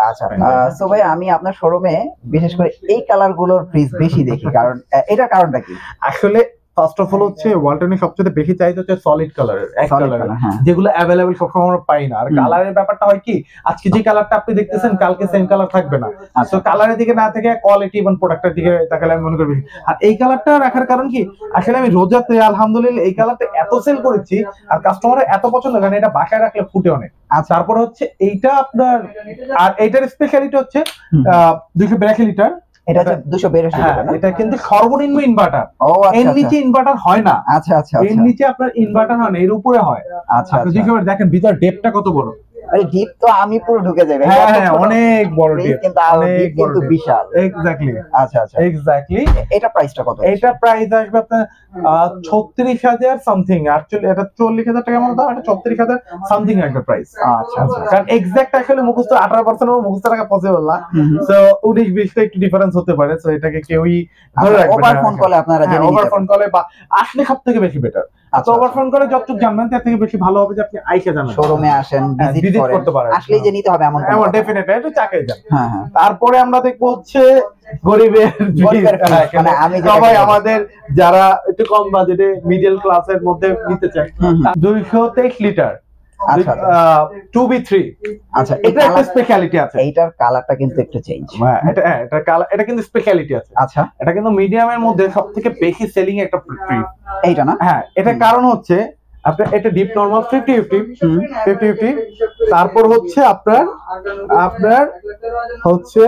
[SPEAKER 2] আচ্ছা, সো ভাই আমি আপনার শোরুমে বিশেষ করে এই কালার গুলোর ফ্রিজ বেশি দেখি, কারণ এটার কারণটা কি?
[SPEAKER 1] আসলে ফার্স্ট অফ অল হচ্ছে ওয়ালটনের সবচেয়ে বেশি চাহিদা হচ্ছে সলিড কালারের, এক কালারের, যেগুলো অ্যাভেলেবল সবসময় আমরা পাই না। আর কালারের ব্যাপারটা হয় কি, আজকে যে কালারটা আপনি দেখতেছেন কালকে সেম কালার থাকবে না। তো কালারের দিকে না থেকে কোয়ালিটি এবং প্রোডাক্টের দিকে তাকালে আমি মনে করি। আর এই কালারটা রাখার কারণ কি, আসলে আমি রোজাতে আলহামদুলিল্লাহ এই কালারটা এত সেল করেছি আর কাস্টমারের এত পছন্দ, কারণ এটা বাসায় রাখলে ফুটে অনেক। আর তারপর হচ্ছে এইটা আপনার, আর এইটার স্পেশালিটি হচ্ছে 282 লিটার।
[SPEAKER 2] এটা হচ্ছে 282 লিটার।
[SPEAKER 1] এটা কিন্তু সর্বনিম্ন ইনভার্টার, এর নিচে ইনভার্টার হয় না।
[SPEAKER 2] আচ্ছা আচ্ছা,
[SPEAKER 1] এর নিচে আপনার ইনভার্টার হয় না, এর উপরে হয়।
[SPEAKER 2] আচ্ছা,
[SPEAKER 1] দেখেন ভিতর ডেপটা কত বড়।
[SPEAKER 2] আরে ডিপ তো আমি পুরো ঢুকে যাবে।
[SPEAKER 1] হ্যাঁ, অনেক বড় ডিপ,
[SPEAKER 2] কিন্তু বিশাল।
[SPEAKER 1] এক্স্যাক্টলি।
[SPEAKER 2] আচ্ছা আচ্ছা,
[SPEAKER 1] এক্স্যাক্টলি।
[SPEAKER 2] এটা প্রাইসটা কত?
[SPEAKER 1] এটা প্রাইস আসবে আপনার ৩৬,০০০ সামথিং। অ্যাকচুয়ালি এটা ৪০,০০০ টাকা মতো দাম, এটা ৩৬,০০০ সামথিং একটা প্রাইস।
[SPEAKER 2] আচ্ছা আচ্ছা,
[SPEAKER 1] কারণ এক্সাক্ট আসলে মুখস্থ 18% মুখস্থ রাখা পসিবল না। সো 19-20টা একটু ডিফারেন্স হতে পারে। সো এটাকে কেউই ধরে রাখবে না।
[SPEAKER 2] ওভার ফোন কলে আপনারা জেনে নিতে পারেন।
[SPEAKER 1] ওভার ফোন কলে বা আসলে সবথেকে বেশি বেটার। আচ্ছা, ওভার ফোন করে যতটুকু জানবেন তার থেকে বেশি ভালো হবে যে আপনি আইসা জানেন,
[SPEAKER 2] শোরুমে আসেন, ভিজিট করতে পারেন, আসলেই যে নিতে হবে এমন
[SPEAKER 1] ডেফিনেটলি এটা চাকাই যান।
[SPEAKER 2] হ্যাঁ হ্যাঁ।
[SPEAKER 1] তারপরে আমরা দেখবো হচ্ছে গরিবের, মানে আমি সবাই আমাদের যারা একটু কম বাজেটে মিডল ক্লাসের মধ্যে নিতে চায়, 223 লিটার। আচ্ছা 2B3। আচ্ছা, এটা একটা স্পেশালিটি আছে।
[SPEAKER 2] এইটার কালারটা কিন্তু একটু চেঞ্জ।
[SPEAKER 1] হ্যাঁ, এটা কিন্তু স্পেশালিটি আছে।
[SPEAKER 2] আচ্ছা,
[SPEAKER 1] এটা কিন্তু মিডিয়ামের মধ্যে সবথেকে বেশি সেলিং একটা ফ্রিজ
[SPEAKER 2] এইটা না?
[SPEAKER 1] হ্যাঁ, এটার কারণ হচ্ছে আপনার এটা ডিপ নরমাল 50-50। তারপর হচ্ছে আপনার হচ্ছে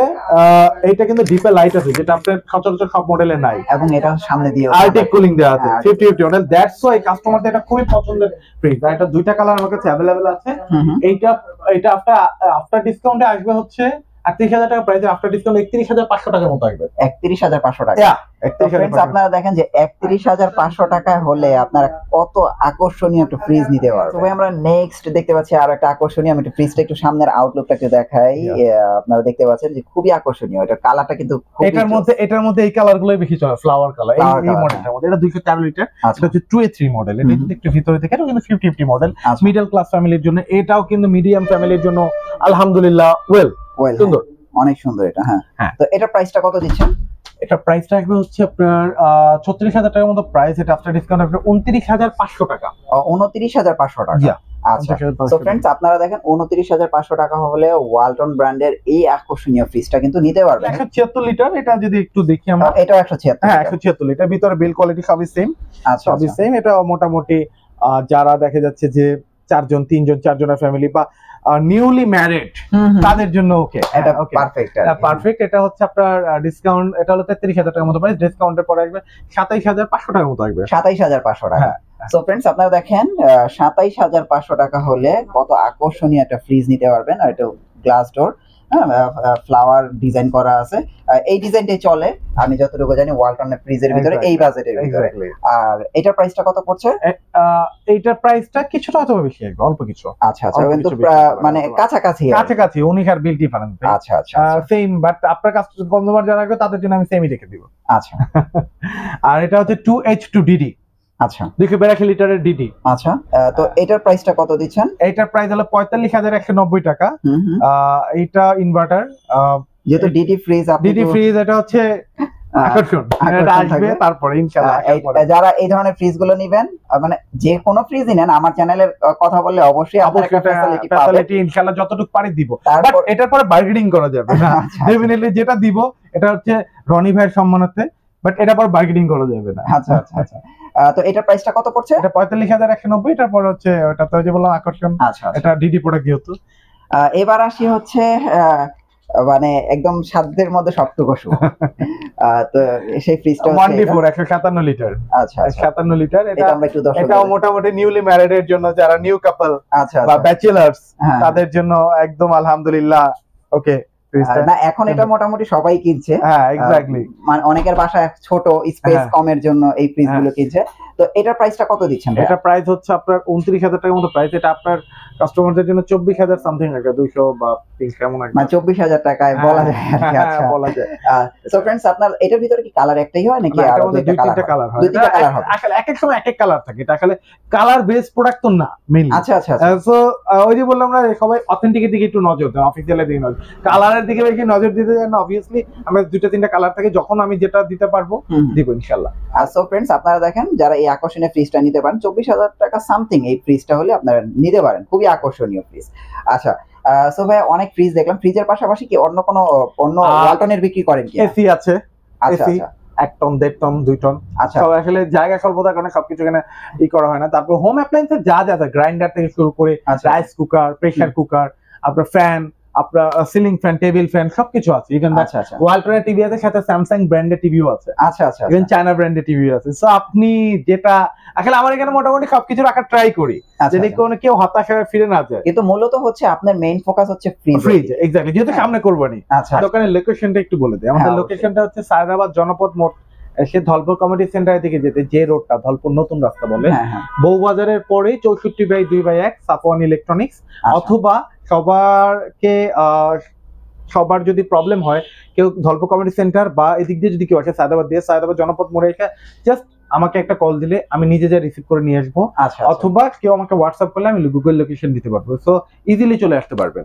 [SPEAKER 1] এইটা কিন্তু ডিপে লাইট আছে, যেটা আপনার সচরাচর সব মডেলে নাই,
[SPEAKER 2] এবং এটা সামনে দিয়ে
[SPEAKER 1] আর্টিক কুলিং দেওয়া আছে 50-50 মডেল। দ্যাটস ওয়াই কাস্টমারদের এটা খুবই পছন্দের ফ্রিজ। আর এটা দুইটা কালার আমার কাছে अवेलेबल আছে। এইটা আফটার ডিসকাউন্টে আসবে হচ্ছে ৩৮,০০০ টাকা প্রাইস, আফটার ডিসকাউন্ট ৩১,৫০০ টাকার মতো আসবে।
[SPEAKER 2] ৩১,৫০০ টাকা।
[SPEAKER 1] ফ্রেন্ডস
[SPEAKER 2] আপনারা দেখেন যে ৩১,৫০০ টাকায় হলে আপনারা কত আকর্ষণীয় একটা ফ্রিজ নিতে পারবেন। তবে আমরা নেক্সট দেখতে পাচ্ছি আর একটা আকর্ষণীয়, আমি একটু ফ্রিজটা একটু সামনের আউটলুকটা একটু দেখাই। আপনারা দেখতে পাচ্ছেন যে খুবই আকর্ষণীয়, এটার কালারটা কিন্তু
[SPEAKER 1] এটার মধ্যে এই কালারগুলোই বেশি চলে, ফ্লাওয়ার কালার এই মডেলটার মধ্যে। এটা 204 লিটার, এটা হচ্ছে 2A3 মডেল। এটা কিন্তু একটু ভিতরে থেকে, এটা কিন্তু 50/50 মডেল, মিডল ক্লাস ফ্যামিলির জন্য। এটাও কিন্তু মিডিয়াম ফ্যামিলির জন্য আলহামদুলিল্লাহ ওয়েল সুন্দর,
[SPEAKER 2] অনেক সুন্দর এটা। হ্যাঁ, তো এটার প্রাইসটা কত দিচ্ছেন?
[SPEAKER 1] এটা প্রাইসটা আসবে হচ্ছে আপনার ৩৬,০০০ টাকার মতো প্রাইস। এটা আফটার ডিসকাউন্ট আসবে ২৯,৫০০ টাকা।
[SPEAKER 2] ২৯,৫০০ টাকা। আচ্ছা, সো ফ্রেন্ডস আপনারা দেখেন ২৯,৫০০ টাকা হলে ওয়ালটন ব্র্যান্ডের এই আকর্ষণীয় ফ্রিজটা কিন্তু নিতে পারবেন।
[SPEAKER 1] ১৭৬ লিটার, এটা যদি একটু দেখি আমরা,
[SPEAKER 2] এটাও ১৭৬।
[SPEAKER 1] হ্যাঁ ১৭৬ লিটার, ভিতরে বিল কোয়ালিটি সবই সেম।
[SPEAKER 2] আচ্ছা,
[SPEAKER 1] সবই সেম। এটা মোটামুটি যারা দেখা যাচ্ছে যে ৪জন ৩জন ৪জনের ফ্যামিলি বা নিউলি ম্যারিড তাদের জন্য ওকে,
[SPEAKER 2] এটা পারফেক্ট।
[SPEAKER 1] পারফেক্ট। এটা হচ্ছে আপনার ডিসকাউন্ট, এটা হলো ৩৩,০০০ টাকার মতো প্রাইস, ডিসকাউন্টের পরে আসবে ২৭,৫০০ টাকার মতো আসবে।
[SPEAKER 2] ২৭,৫০০ টাকা। সো ফ্রেন্ডস আপনারা দেখেন ২৭,৫০০ টাকা হলে কত আকর্ষণীয় একটা ফ্রিজ নিতে পারবেন। আর এটা গ্লাস ডোর, ফ্লাওয়ার ডিজাইন করা আছে। এই ডিজাইনটাই চলে আমি যতটুকু জানি ওয়ালটনের ফ্রিজের ভিতরে, এই বাজেটের ভিতরে। আর এটার প্রাইসটা কত পড়ছে?
[SPEAKER 1] এইটার প্রাইসটা কিছুটা হয়তো বেশি আসবে, অল্প কিছু।
[SPEAKER 2] আচ্ছা, কিন্তু মানে কাছাকাছি
[SPEAKER 1] ১৯ বিল ডিফারেন্স।
[SPEAKER 2] আচ্ছা,
[SPEAKER 1] সেম, বাট আপনার কনজিউমার যারা রাখবে তাদের জন্য আমি সেমই রেখে দিব।
[SPEAKER 2] আচ্ছা,
[SPEAKER 1] আর এটা হচ্ছে 2H2DD।
[SPEAKER 2] আচ্ছা,
[SPEAKER 1] ২৮২ লিটারের ডিডি।
[SPEAKER 2] আচ্ছা, তো এটার প্রাইসটা কত দিচ্ছেন?
[SPEAKER 1] এটার প্রাইস হলো ৪৫,১৯০ টাকা। এইটা ইনভার্টার,
[SPEAKER 2] যেহেতু ডিডি ফ্রিজ,
[SPEAKER 1] এটা হচ্ছে আকর্ষণ, এটা আসবে তারপরে ইনশাআল্লাহ।
[SPEAKER 2] যারা এই ধরনের ফ্রিজ গুলো নেবেন, মানে যে কোনো ফ্রিজই নেন, আমার চ্যানেলের কথা বললে অবশ্যই আপনারা একটা ফ্যাসিলিটি
[SPEAKER 1] ইনশাআল্লাহ যতটুকু পারি দিব। বাট এটার পরে বার্গেনিং করা যাবে না। ডেফিনেটলি যেটা দিব এটা হচ্ছে রনি ভাইয়ের সম্মানার্থে, বাট এটা পর বার্গেনিং করা যাবে না।
[SPEAKER 2] আচ্ছা, তো এটার প্রাইসটা কত পড়ছে?
[SPEAKER 1] এটা ৪৫,১৯০। এটার পর হচ্ছে ওটা তো যে বললাম আকর্ষণ।
[SPEAKER 2] আচ্ছা,
[SPEAKER 1] এটা ডিডি প্রোডাক্ট যেহেতু।
[SPEAKER 2] এবার আসি হচ্ছে মানে একদম সাধ্যের মধ্যে সবটুকু শো। তো সেই ফ্রিজটা হচ্ছে
[SPEAKER 1] 157 লিটার।
[SPEAKER 2] আচ্ছা,
[SPEAKER 1] 57 লিটার।
[SPEAKER 2] এটাও
[SPEAKER 1] মোটামুটি নিউলি ম্যারিড এর জন্য, যারা নিউ কাপল বা ব্যাচেলার্স তাদের জন্য একদম আলহামদুলিল্লাহ ওকে।
[SPEAKER 2] না, এখন এটা মোটামুটি সবাই কিনছে।
[SPEAKER 1] হ্যাঁ, এক্স্যাক্টলি।
[SPEAKER 2] মানে অনেকের বাসায় ছোট স্পেস কমের জন্য এই ফ্রিজ গুলো কিনছে। তো এটার প্রাইসটা কত দিচ্ছেন?
[SPEAKER 1] এটা প্রাইস হচ্ছে আপনার ২৯,০০০ টাকার মতো প্রাইস। এটা আপনার কাস্টমারদের জন্য ২৪,০০০ সামথিং লাগে, ২০০ বা ৩০ কেমন একটা,
[SPEAKER 2] মানে ২৪,০০০ টাকায় বলা যায় আর কি। আচ্ছা,
[SPEAKER 1] বলা যায়।
[SPEAKER 2] সো ফ্রেন্ডস আপনার এটার ভিতরে কি কালার একটাই হয় নাকি আরো দুইটা কালার হয়? দুইটা কালার হবে।
[SPEAKER 1] আসলে এক এক সময় এক এক কালার থাকে, এটা আসলে কালার বেস প্রোডাক্ট তো না মেইনলি।
[SPEAKER 2] আচ্ছা,
[SPEAKER 1] সো ওই যে বললাম না, সবাই অথেন্টিকের দিকে একটু নজর দেন, অফিসিয়ালের দিকে নজর, কালারের দিকে বেশি নজর দিতে যান না। অবভিয়াসলি আমরা ২টা-৩টা কালার থাকে, যখন আমি যেটা দিতে পারবো দিব ইনশাআল্লাহ।
[SPEAKER 2] সো ফ্রেন্ডস আপনারা দেখেন যারা এই আকর্ষণীয় ফ্রিজটা নিতে পারেন, ২৪,০০০ টাকা সামথিং এই ফ্রিজটা হলে আপনারা নিতে পারেন। খুবই আকর্ষণীয় ফ্রিজ। আচ্ছা, সো ভাই অনেক ফ্রিজ দেখলাম, ফ্রিজের পাশাপাশি কি অন্য ওয়ালটনের বিক্রি করেন কি?
[SPEAKER 1] এসি আছে। এসি ১ টন ১.৫ টন ২ টন।
[SPEAKER 2] আচ্ছা,
[SPEAKER 1] সব আসলে জায়গা স্বল্পতার কারণে সবকিছু এখানে করা হয় না। তারপর হোম অ্যাপ্লায়েন্সে যা গ্রাইন্ডার থেকে শুরু করে রাইস কুকার, প্রেসার কুকার, আপনার ফ্যান, আপনার সিলিং ফ্যান, টেবিল ফ্যান সবকিছু আছে। ইভেন ওয়ালটনের টিভি আছে, সাথে স্যামসাং ব্র্যান্ডের টিভিও আছে।
[SPEAKER 2] আচ্ছা,
[SPEAKER 1] ইভেন চায়না ব্র্যান্ডের টিভি আছে। সো আপনি যেটা আসলে আমার এখানে মোটামুটি সবকিছু রাখার ট্রাই করি, যদি কোনো কেউ হতাশ হয়ে ফিরে না যায়।
[SPEAKER 2] কিন্তু মূলত হচ্ছে আপনার মেইন ফোকাস হচ্ছে ফ্রিজ।
[SPEAKER 1] এক্স্যাক্টলি, যেহেতু সামনে করবানি। দোকানের লোকেশনটা একটু বলে দেই। আমাদের লোকেশনটা হচ্ছে সায়েদাবাদ জনপদ মোড়, সে ধলপুর কমিউনিটি সেন্টারের দিকে যেতে যে রোডটা ধলপুর নতুন রাস্তা বলে, বউবাজারের পরে ৬৪/২/১ সাফওয়ান ইলেকট্রনিক্স। অথবা সবার যদি প্রবলেম হয়, কেউ ধলপুর কমিউনিটি সেন্টার বা এদিক দিয়ে যদি কেউ আসে সায়েদাবাদ দিয়ে, সায়েদাবাদ জনপদ মোড়ে এসে জাস্ট আমাকে একটা কল দিলে আমি নিজে যা রিসিভ করে নিয়ে আসবো। অথবা কেউ আমাকে হোয়াটসঅ্যাপ করলে আমি গুগল লোকেশন দিতে পারবো। সো ইজিলি চলে আসতে পারবেন।